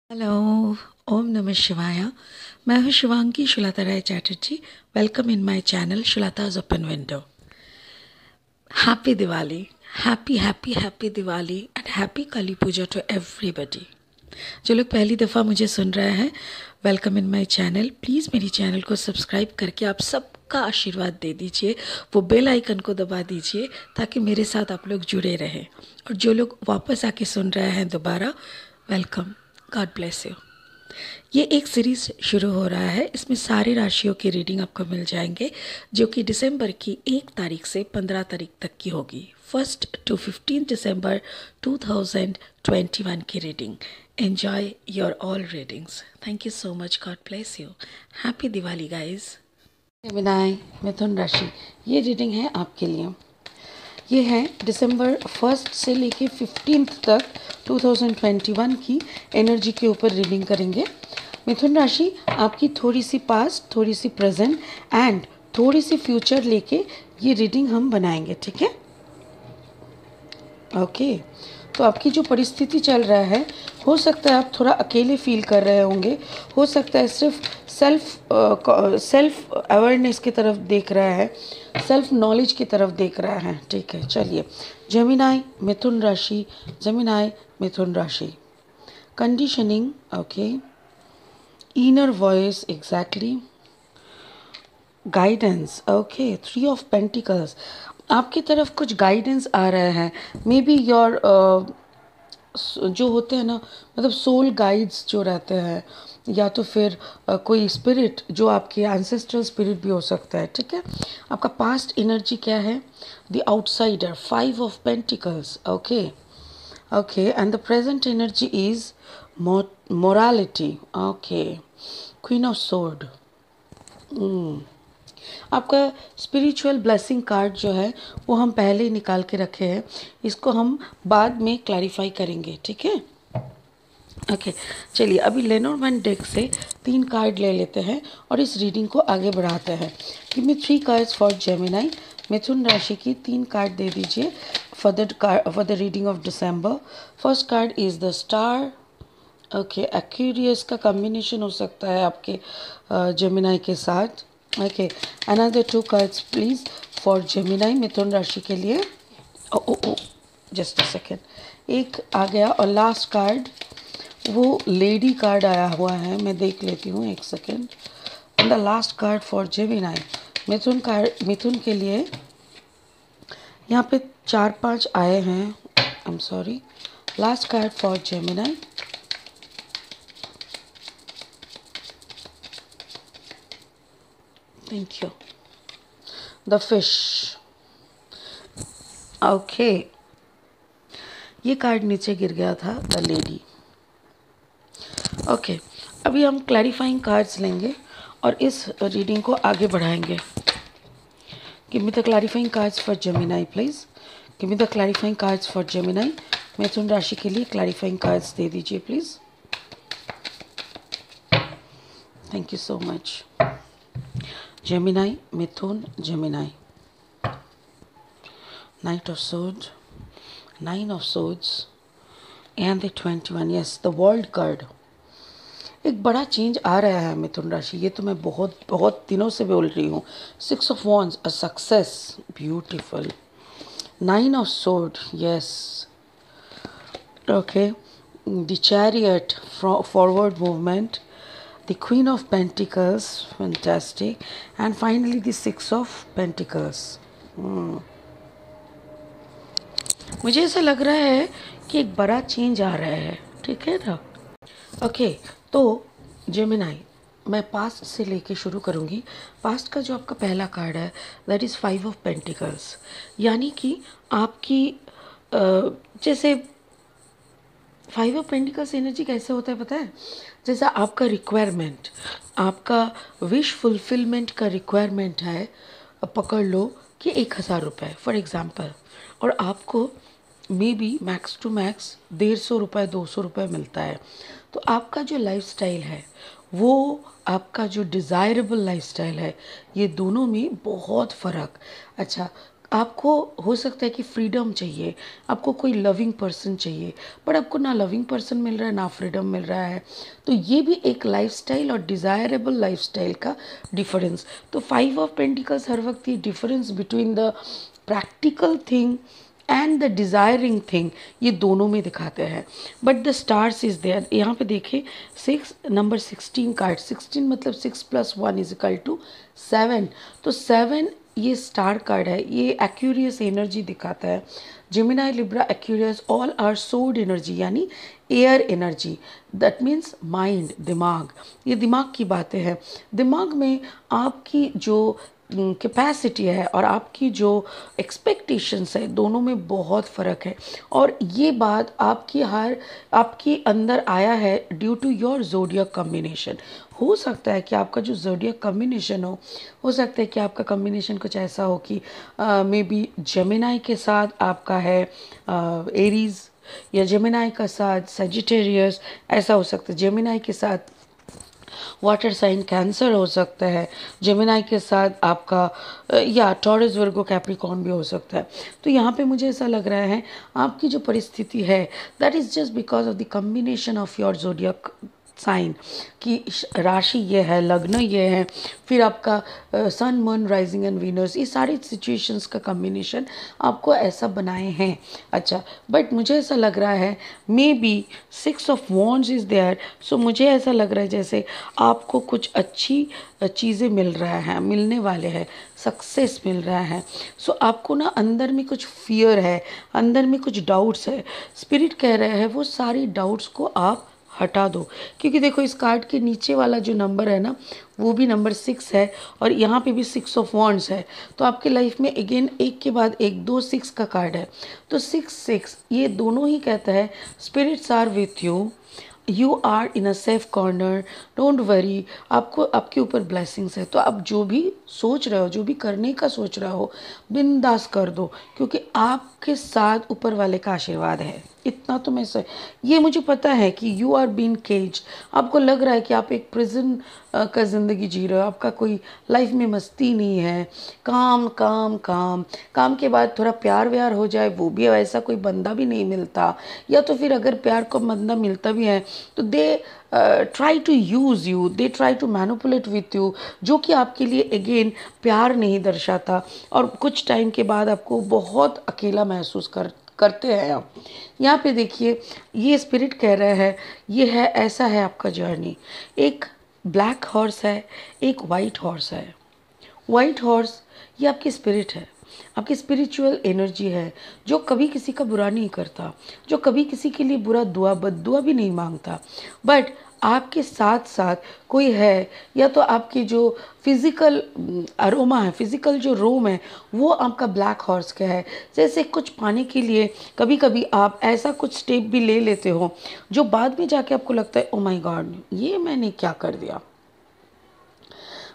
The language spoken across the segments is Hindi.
हेलो, ओम नमः शिवाय। मैं हूँ Shivangi Shulata Rai Chatterjee. Welcome in my channel Shulata's open window. Happy Diwali, happy happy happy Diwali and happy Kali Puja to everybody. जो लोग पहली दफ़ा मुझे सुन रहे हैं, welcome in my channel. Please मेरी चैनल को सब्सक्राइब करके आप सबका आशीर्वाद दे दीजिए, वो बेल आइकन को दबा दीजिए ताकि मेरे साथ आप लोग जुड़े रहें। और जो लोग वापस आके सुन रहे हैं दोबारा, वेलकम, गॉड ब्लेस यू। ये एक सीरीज़ शुरू हो रहा है, इसमें सारी राशियों की रीडिंग आपको मिल जाएंगे, जो कि दिसंबर की 1 तारीख से 15 तारीख तक की होगी। 1 to 15 दिसंबर 2021 की reading. Enjoy your all readings. Thank you so much, God bless you. Happy Diwali guys. Gemini मिथुन राशि, ये रीडिंग है आपके लिए। ये है दिसंबर 1 से लेके 15 तक 2021 की एनर्जी के ऊपर रीडिंग करेंगे। मिथुन राशि आपकी थोड़ी सी पास्ट, थोड़ी सी प्रेजेंट एंड थोड़ी सी फ्यूचर लेके ये रीडिंग हम बनाएंगे, ठीक है? ओके। तो आपकी जो परिस्थिति चल रहा है, हो सकता है आप थोड़ा अकेले फील कर रहे होंगे, हो सकता है सिर्फ सेल्फ अवेयरनेस की तरफ देख रहा है, सेल्फ नॉलेज की तरफ देख रहा है, ठीक है? चलिए, जेमिनी मिथुन राशि, जेमिनी मिथुन राशि। Conditioning, okay. Inner voice, exactly. Guidance, okay. 3 of pentacles, आपकी तरफ कुछ गाइडेंस आ रहा है। मे बी योर जो होते हैं ना, मतलब सोल गाइड्स जो रहते हैं, या तो फिर कोई स्पिरिट जो आपके एंसेस्ट्रल स्पिरिट भी हो सकता है, ठीक है? आपका पास्ट एनर्जी क्या है? The outsider, 5 of pentacles, okay okay. And the present energy is morality, okay. Queen of sword. आपका स्पिरिचुअल ब्लेसिंग कार्ड जो है वो हम पहले ही निकाल के रखे हैं, इसको हम बाद में क्लैरिफाई करेंगे, ठीक है? ओके, चलिए अभी लेनोर्मैन डेक से 3 कार्ड ले लेते हैं और इस रीडिंग को आगे बढ़ाते हैं। Give me 3 cards for Gemini. मिथुन राशि की 3 कार्ड दे दीजिए for the reading of December. First card is the star, okay. Aquarius का कॉम्बिनेशन हो सकता है आपके जेमिनी के साथ, okay. Another 2 cards please for Gemini मिथुन राशि के लिए। ओ ओ ओ, जस्ट अ सेकेंड, एक आ गया और लास्ट कार्ड वो लेडी कार्ड आया हुआ है, मैं देख लेती हूँ, एक second. And the last card for Gemini मिथुन के लिए यहाँ पे 4-5 आए हैं, I am sorry. Last card for Gemini, thank you. The fish, okay. ये कार्ड नीचे गिर गया था, द लेडी, ओके। अभी हम क्लैरिफाइंग कार्ड्स लेंगे और इस रीडिंग को आगे बढ़ाएंगे। Give me the clarifying cards for Gemini please. Give me the clarifying cards for Gemini. मिथुन राशि के लिए क्लैरिफाइंग कार्ड्स दे दीजिए please. Thank you so much. Gemini, मिथुन, Gemini. Knight of sword, 9 of swords and the 21, yes, the world card. एक बड़ा चेंज आ रहा है मिथुन राशि, ये तो मैं बहुत बहुत दिनों से बोल रही हूँ। 6 of wands, a success, beautiful. 9 of sword, yes, okay. The chariot, forward movement. The queen of pentacles, fantastic. And finally the 6 of pentacles. मुझे ऐसा लग रहा है कि एक बड़ा चेंज आ रहा है, ठीक है ना? ओके, तो जेमिनी, मैं पास्ट से लेके शुरू करूँगी। पास्ट का जो आपका पहला कार्ड है, दैट इज़ 5 ऑफ पेंटिकल्स। यानी कि आपकी जैसे 5 ऑफ पेंटिकल्स एनर्जी कैसे होता है पता है? जैसा आपका रिक्वायरमेंट, आपका विश फुलफिलमेंट का रिक्वायरमेंट है, पकड़ लो कि 1,000 रुपये फॉर एग्ज़ाम्पल, और आपको maybe max to max 150 रुपये 200 रुपये मिलता है। तो आपका जो लाइफस्टाइल है, वो आपका जो डिज़ायरेबल लाइफस्टाइल है, ये दोनों में बहुत फ़र्क। अच्छा, आपको हो सकता है कि फ्रीडम चाहिए, आपको कोई लविंग पर्सन चाहिए, बट आपको ना लविंग पर्सन मिल रहा है ना फ्रीडम मिल रहा है। तो ये भी एक लाइफस्टाइल और डिज़ायरेबल लाइफस्टाइल का डिफरेंस। तो 5 ऑफ पेंटिकल्स हर वक्त ये difference between the practical thing and the desiring thing, ये दोनों में दिखाते हैं। But the stars is there. यहाँ पे देखिए 6 नंबर 16 कार्ड, 16 मतलब 6+1 = 7। तो 7 ये स्टार कार्ड है, ये एक्यूरियस एनर्जी दिखाता है। Gemini, Libra, Aquarius all are sword energy, यानी air energy. That means mind, दिमाग, ये दिमाग की बातें हैं। दिमाग में आपकी जो कैपेसिटी है और आपकी जो एक्सपेक्टेशंस है, दोनों में बहुत फ़र्क है। और ये बात आपकी अंदर आया है ड्यू टू योर ज़ोडियक कॉम्बिनेशन। हो सकता है कि आपका जो ज़ोडियक कॉम्बिनेशन हो सकता है कि आपका कॉम्बिनेशन कुछ ऐसा हो कि मे बी जेमिनाई के साथ आपका है एरीज़, या जेमिनाई का साथ सजिटेरियस, ऐसा हो सकता है। जेमिनाई के साथ वाटर साइन कैंसर हो सकता है, जेमिनाई के साथ आपका या टॉरस, वर्गो, कैप्रिकॉर्न भी हो सकता है। तो यहाँ पे मुझे ऐसा लग रहा है आपकी जो परिस्थिति है that is just because of the combination of your zodiac sign की राशि ये है, लग्न ये है, फिर आपका sun, moon, rising and Venus, ये सारी सिचुएशंस का कम्बिनेशन आपको ऐसा बनाए हैं। अच्छा, बट मुझे ऐसा लग रहा है maybe 6 of wands is there. So मुझे ऐसा लग रहा है जैसे आपको कुछ अच्छी चीज़ें मिल रहा है, मिलने वाले हैं, सक्सेस मिल रहा है। सो आपको ना अंदर में कुछ फियर है, अंदर में कुछ डाउट्स है। स्पिरिट कह रहे हैं वो सारी डाउट्स को आप हटा दो, क्योंकि देखो इस कार्ड के नीचे वाला जो नंबर है ना, वो भी नंबर 6 है और यहाँ पे भी 6 ऑफ वॉन्ड्स है। तो आपके लाइफ में अगेन एक के बाद एक 2 6 का कार्ड है। तो 6 6 ये दोनों ही कहता है spirits are with you, you are in a safe corner, don't worry, आपको आपके ऊपर ब्लेसिंग्स है। तो आप जो भी सोच रहे हो, जो भी करने का सोच रहे हो, बिंदास कर दो, क्योंकि आपके साथ ऊपर वाले का आशीर्वाद है। इतना तो मैं से ये मुझे पता है कि यू आर बीन केज, आपको लग रहा है कि आप एक प्रिजन का ज़िंदगी जी रहे हो, आपका कोई लाइफ में मस्ती नहीं है, काम काम काम, काम के बाद थोड़ा प्यार व्यार हो जाए, वो भी ऐसा कोई बंदा भी नहीं मिलता, या तो फिर अगर प्यार को बंदा मिलता भी है तो they try to use you, they try to manipulate with you, जो कि आपके लिए अगेन प्यार नहीं दर्शाता, और कुछ टाइम के बाद आपको बहुत अकेला महसूस करते हैं आप। यहाँ पे देखिए ये स्पिरिट कह रहा है ये है, ऐसा है आपका जर्नी। एक ब्लैक हॉर्स है, एक वाइट हॉर्स है। वाइट हॉर्स ये आपकी स्पिरिट है, आपकी स्पिरिचुअल एनर्जी है, जो कभी किसी का बुरा नहीं करता, जो कभी किसी के लिए बुरा दुआ बद्दुआ भी नहीं मांगता। बट आपके साथ साथ कोई है, या तो आपकी जो फिज़िकल अरोमा है, फिज़िकल जो रोम है, वो आपका ब्लैक हॉर्स का है। जैसे कुछ पाने के लिए कभी कभी आप ऐसा कुछ स्टेप भी ले लेते हो जो बाद में जाके आपको लगता है ओ माय गॉड, ये मैंने क्या कर दिया।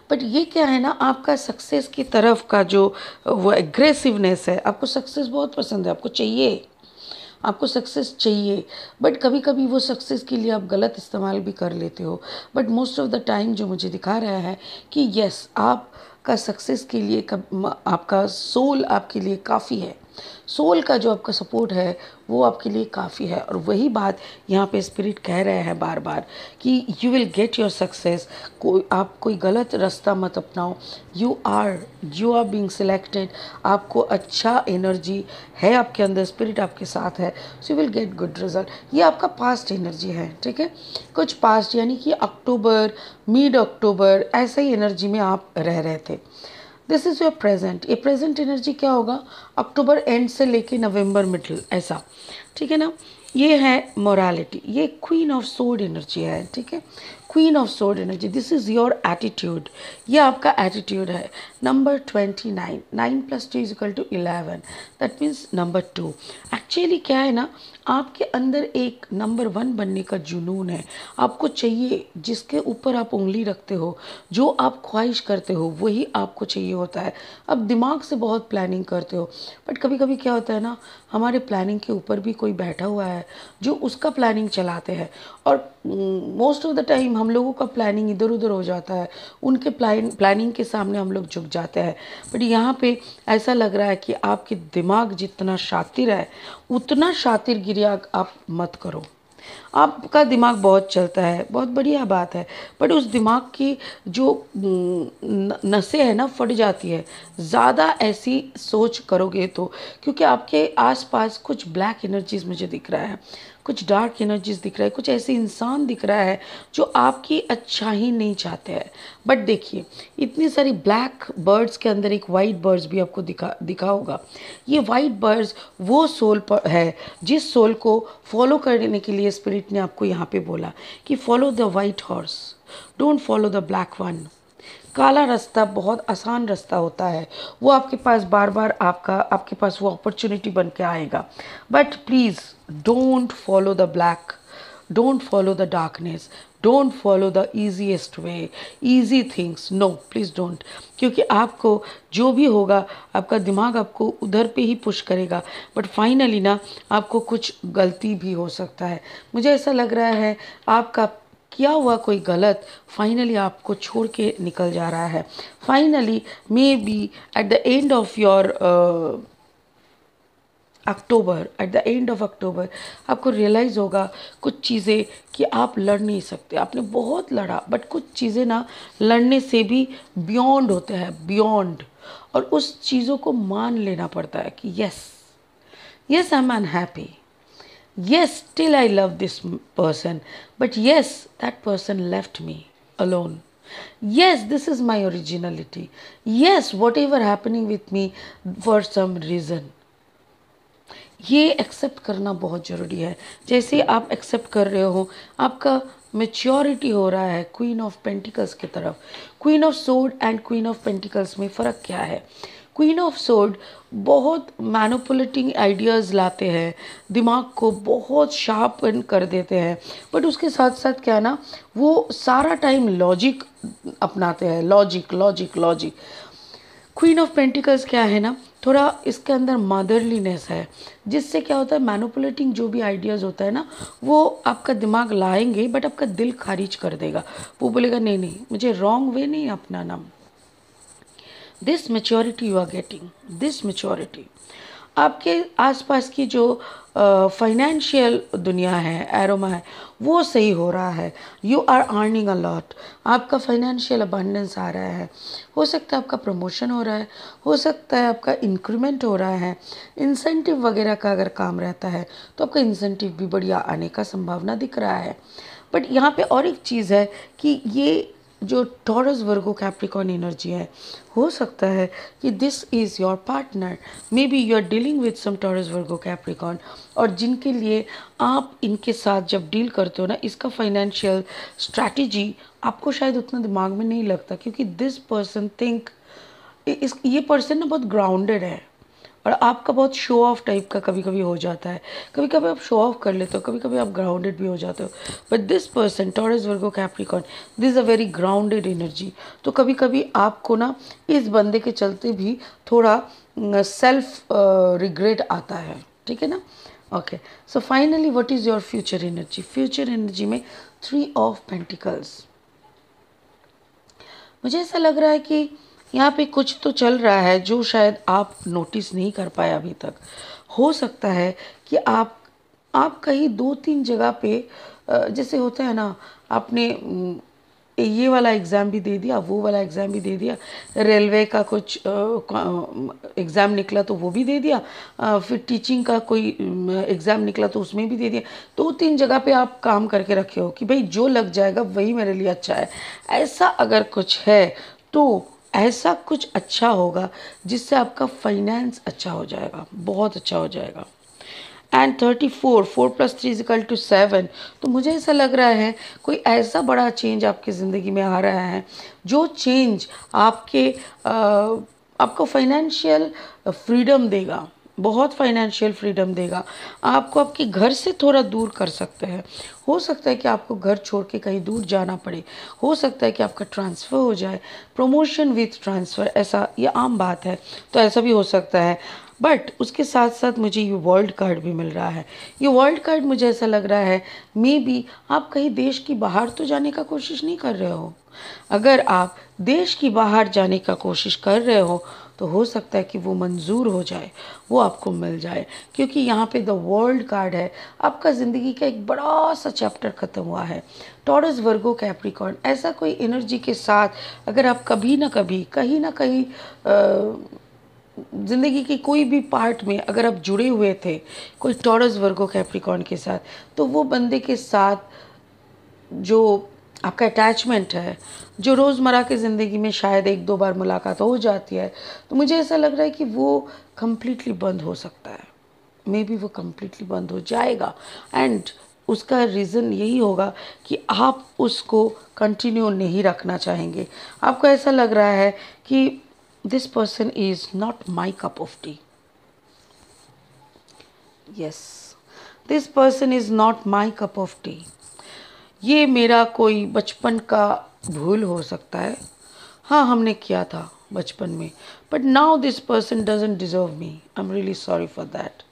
बट ये क्या है ना, आपका सक्सेस की तरफ का जो वो एग्रेसिवनेस है, आपको सक्सेस बहुत पसंद है, आपको चाहिए, आपको सक्सेस चाहिए। बट कभी कभी वो सक्सेस के लिए आप गलत इस्तेमाल भी कर लेते हो। But most of the time जो मुझे दिखा रहा है कि यस, आपका सक्सेस के लिए आपका सोल आपके लिए काफ़ी है, सोल का जो आपका सपोर्ट है वो आपके लिए काफ़ी है। और वही बात यहाँ पे स्पिरिट कह रहे हैं बार बार कि you will get your success. आप कोई गलत रास्ता मत अपनाओ, यू आर बीइंग सिलेक्टेड, आपको अच्छा एनर्जी है आपके अंदर, स्पिरिट आपके साथ है, so you will get good result. ये आपका पास्ट एनर्जी है, ठीक है, कुछ पास्ट यानी कि अक्टूबर, मिड अक्टूबर ऐसा ही एनर्जी में आप रह रहे थे। This is your present. ये प्रेजेंट एनर्जी क्या होगा, अक्टूबर एंड से लेके नवंबर मिडल, ऐसा, ठीक है ना। ये है मोरालिटी, ये क्वीन ऑफ सोर्ड एनर्जी है, ठीक है, queen of sword energy. This is your attitude, ये आपका एटीट्यूड है। Number 29, 9+2 = 11, that means number 2। Actually क्या है ना, आपके अंदर एक नंबर 1 बनने का जुनून है, आपको चाहिए, जिसके ऊपर आप उंगली रखते हो, जो आप ख्वाहिश करते हो वही आपको चाहिए होता है। अब दिमाग से बहुत प्लानिंग करते हो, बट कभी कभी क्या होता है ना, हमारे प्लानिंग के ऊपर भी कोई बैठा हुआ है जो उसका प्लानिंग चलाते हैं, और मोस्ट ऑफ द टाइम हम लोगों का प्लानिंग इधर उधर हो जाता है, उनके प्लानिंग के सामने हम लोग झुक जाते हैं। बट यहाँ पे ऐसा लग रहा है कि आपके दिमाग जितना शातिर है उतना शातिरगिरी आप मत करो। आपका दिमाग बहुत चलता है, बहुत बढ़िया बात है, बट उस दिमाग की जो नसें हैं ना फट जाती है ज़्यादा ऐसी सोच करोगे तो, क्योंकि आपके आसपास कुछ ब्लैक एनर्जीज मुझे दिख रहा है, कुछ डार्क एनर्जीज दिख रहा है, कुछ ऐसे इंसान दिख रहा है जो आपकी अच्छा ही नहीं चाहते हैं। बट देखिए, इतनी सारी ब्लैक बर्ड्स के अंदर एक वाइट बर्ड्स भी आपको दिखा होगा। ये वाइट बर्ड्स वो सोल पर है जिस सोल को फॉलो करने के लिए स्पिरिट ने आपको यहाँ पे बोला कि follow the white horse, don't follow the black one. काला रास्ता बहुत आसान रास्ता होता है, वो आपके पास बार बार आपके पास वो अपॉर्चुनिटी बन के आएगा। But please don't follow the black, don't follow the darkness, don't follow the easiest way, easy things, no please don't. क्योंकि आपको जो भी होगा आपका दिमाग आपको उधर पे ही पुश करेगा, बट फाइनली ना आपको कुछ गलती भी हो सकता है। मुझे ऐसा लग रहा है आपका किया हुआ कोई गलत फाइनली आपको छोड़ के निकल जा रहा है। Finally may be at the end of your October, at the end of October आपको रियलाइज़ होगा कुछ चीज़ें कि आप लड़ नहीं सकते। आपने बहुत लड़ा, बट कुछ चीज़ें ना लड़ने से भी बियॉन्ड होते हैं, बियॉन्ड। और उस चीज़ों को मान लेना पड़ता है कि yes, yes I'm unhappy, yes still I love this person, but yes that person left me alone, yes this is my originality, yes whatever happening with me for some reason। ये एक्सेप्ट करना बहुत ज़रूरी है। जैसे आप एक्सेप्ट कर रहे हो आपका मेच्योरिटी हो रहा है क्वीन ऑफ पेंटिकल्स की तरफ। Queen of sword and queen of pentacles में फ़र्क क्या है? क्वीन ऑफ सोर्ड बहुत मैनिपुलेटिंग आइडियाज़ लाते हैं, दिमाग को बहुत शार्पन कर देते हैं, बट उसके साथ साथ क्या ना वो सारा टाइम लॉजिक अपनाते हैं, logic logic logic. Queen of pentacles क्या है ना, थोड़ा इसके अंदर मदरलीनेस है, जिससे क्या होता है मैनिपुलेटिंग जो भी आइडियाज़ होता है ना वो आपका दिमाग लाएंगे, बट आपका दिल खारिज कर देगा। वो बोलेगा नहीं नहीं मुझे रॉन्ग वे नहीं अपनाना। This maturity you are getting, this maturity आपके आसपास की जो फाइनेंशियल दुनिया है, एरोमा है, वो सही हो रहा है। You are earning a lot, आपका फाइनेंशियल अबंडेंस आ रहा है। हो सकता है आपका प्रमोशन हो रहा है, हो सकता है आपका इंक्रीमेंट हो रहा है। इंसेंटिव वगैरह का अगर काम रहता है तो आपका इंसेंटिव भी बढ़िया आने का संभावना दिख रहा है। बट यहाँ पे और एक चीज़ है कि ये जो टॉरस वर्गो कैप्रिकॉर्न एनर्जी है, हो सकता है कि this is your partner, maybe you are dealing with some Taurus Virgo Capricorn, और जिनके लिए आप इनके साथ जब डील करते हो ना इसका फाइनेंशियल स्ट्रैटेजी आपको शायद उतना दिमाग में नहीं लगता, क्योंकि दिस पर्सन थिंक ये पर्सन ना बहुत ग्राउंडेड है और आपका बहुत शो ऑफ टाइप का कभी कभी हो जाता है। कभी कभी आप शो ऑफ कर लेते हो, कभी कभी आप ग्राउंडेड भी हो जाते हो। But this person taurus Virgo Capricorn, this is a very grounded energy. तो कभी कभी आपको ना इस बंदे के चलते भी थोड़ा सेल्फ रिग्रेट आता है, ठीक है ना। Okay, so finally what is your future energy? Future energy में 3 ऑफ पेंटिकल्स। मुझे ऐसा लग रहा है कि यहाँ पे कुछ तो चल रहा है जो शायद आप नोटिस नहीं कर पाए अभी तक। हो सकता है कि आप कहीं 2-3 जगह पे जैसे होता है ना, आपने ये वाला एग्ज़ाम भी दे दिया, वो वाला एग्ज़ाम भी दे दिया, रेलवे का कुछ एग्ज़ाम निकला तो वो भी दे दिया, फिर टीचिंग का कोई एग्ज़ाम निकला तो उसमें भी दे दिया। 2-3 जगह पे आप काम करके रखे हो कि भाई जो लग जाएगा वही मेरे लिए अच्छा है। ऐसा अगर कुछ है तो ऐसा कुछ अच्छा होगा जिससे आपका फाइनेंस अच्छा हो जाएगा, बहुत अच्छा हो जाएगा। एंड 34, 4+3=7। तो मुझे ऐसा लग रहा है कोई ऐसा बड़ा चेंज आपकी ज़िंदगी में आ रहा है जो चेंज आपको फाइनेंशियल फ्रीडम देगा, बहुत फाइनेंशियल फ्रीडम देगा। आपको आपके घर से थोड़ा दूर कर सकते हैं। हो सकता है कि आपको घर छोड़ के कहीं दूर जाना पड़े, हो सकता है कि आपका ट्रांसफ़र हो जाए, प्रमोशन विथ ट्रांसफ़र, ऐसा ये आम बात है, तो ऐसा भी हो सकता है। बट उसके साथ साथ मुझे ये वर्ल्ड कार्ड भी मिल रहा है। ये वर्ल्ड कार्ड मुझे ऐसा लग रहा है मे बी आप कहीं देश की बाहर तो जाने का कोशिश नहीं कर रहे हो। अगर आप देश की बाहर जाने का कोशिश कर रहे हो तो हो सकता है कि वो मंजूर हो जाए, वो आपको मिल जाए, क्योंकि यहाँ पे द वर्ल्ड कार्ड है। आपका ज़िंदगी का एक बड़ा सा चैप्टर ख़त्म हुआ है। टॉरस, वर्गो, कैप्रिकॉर्न, ऐसा कोई एनर्जी के साथ अगर आप कभी ना कभी कहीं ना कहीं ज़िंदगी की कोई भी पार्ट में अगर आप जुड़े हुए थे कोई टॉरस, वर्गो, कैप्रिकॉर्न के साथ, तो वो बंदे के साथ जो आपका अटैचमेंट है, जो रोज़मर्रा की ज़िंदगी में शायद एक दो बार मुलाकात हो जाती है, तो मुझे ऐसा लग रहा है कि वो कम्प्लीटली बंद हो सकता है। मे बी वो कम्प्लीटली बंद हो जाएगा एंड उसका रीज़न यही होगा कि आप उसको कंटिन्यू नहीं रखना चाहेंगे। आपको ऐसा लग रहा है कि this person is not my cup of T. Yes, this person is not my cup of T. ये मेरा कोई बचपन का भूल हो सकता है। हाँ, हमने किया था बचपन में, but now this person doesn't deserve me. I am really sorry for that.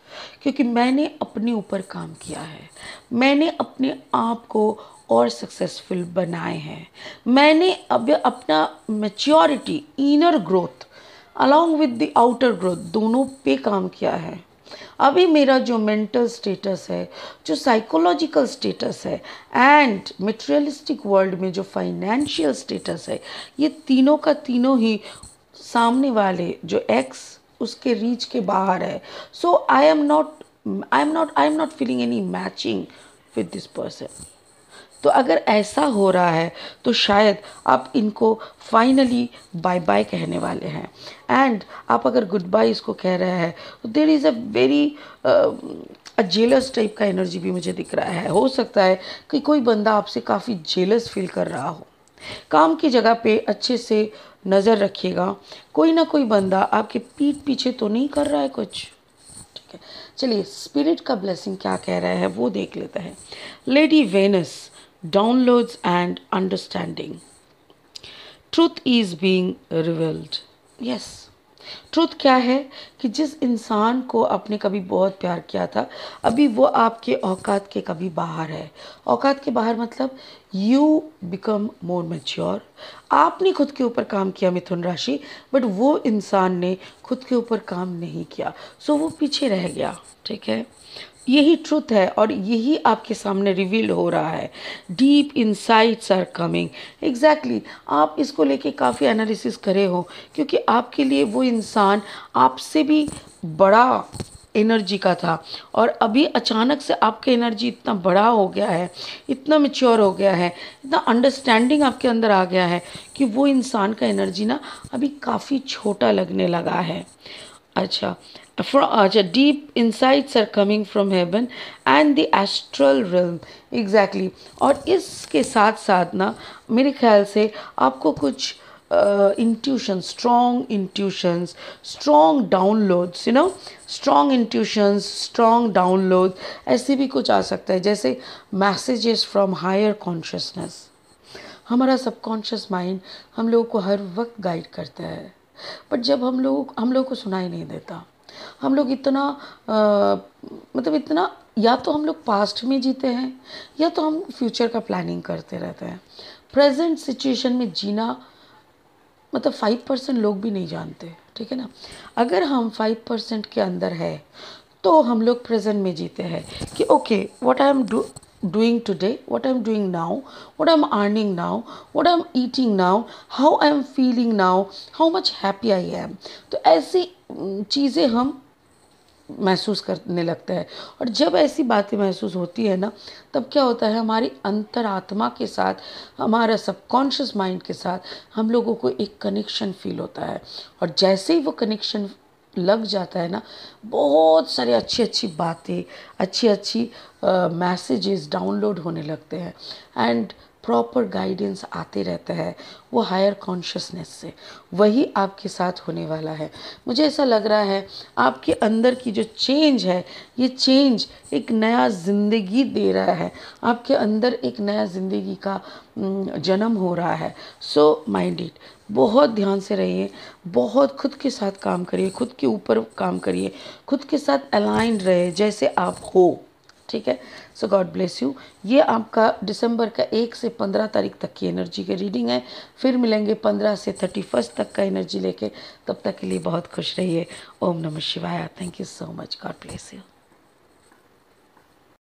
क्योंकि मैंने अपने ऊपर काम किया है, मैंने अपने आप को और सक्सेसफुल बनाए हैं, मैंने अब अपना maturity, inner growth along with the outer growth दोनों पे काम किया है। अभी मेरा जो मेंटल स्टेटस है, जो साइकोलॉजिकल स्टेटस है एंड मटेरियलिस्टिक वर्ल्ड में जो फाइनेंशियल स्टेटस है, ये तीनों का तीनों ही सामने वाले जो एक्स उसके रीच के बाहर है। So I am not feeling any matching with this person. तो अगर ऐसा हो रहा है तो शायद आप इनको फाइनली बाय बाय कहने वाले हैं। एंड आप अगर गुड बाय इसको कह रहे हैं तो there is a very jealous type का एनर्जी भी मुझे दिख रहा है। हो सकता है कि कोई बंदा आपसे काफ़ी जेलस फील कर रहा हो। काम की जगह पे अच्छे से नज़र रखिएगा, कोई ना कोई बंदा आपके पीठ पीछे तो नहीं कर रहा है कुछ। ठीक है, चलिए स्पिरिट का ब्लेसिंग क्या कह रहा है वो देख लेते हैं। Lady Venus, downloads and understanding. Truth is being revealed. Yes. Truth क्या है कि जिस इंसान को आपने कभी बहुत प्यार किया था, अभी वो आपके औकात के कभी बाहर है। औकात के बाहर मतलब यू बिकम मोर मैच्योर। आपने खुद के ऊपर काम किया मिथुन राशि, बट वो इंसान ने खुद के ऊपर काम नहीं किया, सो वो पीछे रह गया। ठीक है, यही ट्रुथ है और यही आपके सामने रिवील हो रहा है। Deep insights are coming. Exactly, आप इसको लेके काफ़ी एनालिसिस करे हो, क्योंकि आपके लिए वो इंसान आपसे भी बड़ा एनर्जी का था और अभी अचानक से आपका एनर्जी इतना बड़ा हो गया है, इतना मैच्योर हो गया है, इतना अंडरस्टैंडिंग आपके अंदर आ गया है कि वो इंसान का एनर्जी ना अभी काफ़ी छोटा लगने लगा है। अच्छा, deep insights are coming from heaven and the astral realm. Exactly. और इसके साथ साथ ना मेरे ख्याल से आपको कुछ intuitions, strong intuitions, strong downloads, strong intuitions, strong downloads, ऐसे भी कुछ आ सकता है, जैसे messages from higher consciousness। हमारा सबकॉन्शियस माइंड हम लोगों को हर वक्त गाइड करता है, बट जब हम लोगों को सुनाई नहीं देता। हम लोग इतना मतलब इतना, या तो हम लोग पास्ट में जीते हैं या तो हम फ्यूचर का प्लानिंग करते रहते हैं। प्रेजेंट सिचुएशन में जीना मतलब 5% लोग भी नहीं जानते। ठीक है ना, अगर हम 5% के अंदर है तो हम लोग प्रेजेंट में जीते हैं कि okay, what I am doing today, what I'm doing now, what I'm earning now, what I'm eating now, how I'm feeling now, how much happy I am। तो ऐसी चीज़ें हम महसूस करने लगते हैं और जब ऐसी बातें महसूस होती है ना, तब क्या होता है, हमारी अंतरात्मा के साथ, हमारा सबकॉन्शियस माइंड के साथ हम लोगों को एक कनेक्शन फील होता है। और जैसे ही वो कनेक्शन लग जाता है ना, बहुत सारी अच्छी अच्छी बातें, अच्छी अच्छी मैसेजेस डाउनलोड होने लगते हैं एंड प्रॉपर गाइडेंस आते रहता है वो हायर कॉन्शियसनेस से, वही आपके साथ होने वाला है। मुझे ऐसा लग रहा है आपके अंदर की जो चेंज है, ये चेंज एक नया ज़िंदगी दे रहा है, आपके अंदर एक नया ज़िंदगी का जन्म हो रहा है। सो माइंड इट, बहुत ध्यान से रहिए, बहुत खुद के साथ काम करिए, खुद के ऊपर काम करिए, खुद के साथ अलाइंड रहे जैसे आप हो, ठीक है। सो गॉड ब्लेस यू। ये आपका दिसंबर का 1 से 15 तारीख तक की एनर्जी की रीडिंग है। फिर मिलेंगे 15 से 31 तक का एनर्जी लेके। तब तक के लिए बहुत खुश रहिए। ओम नमः शिवाय। Thank you so much. God bless you.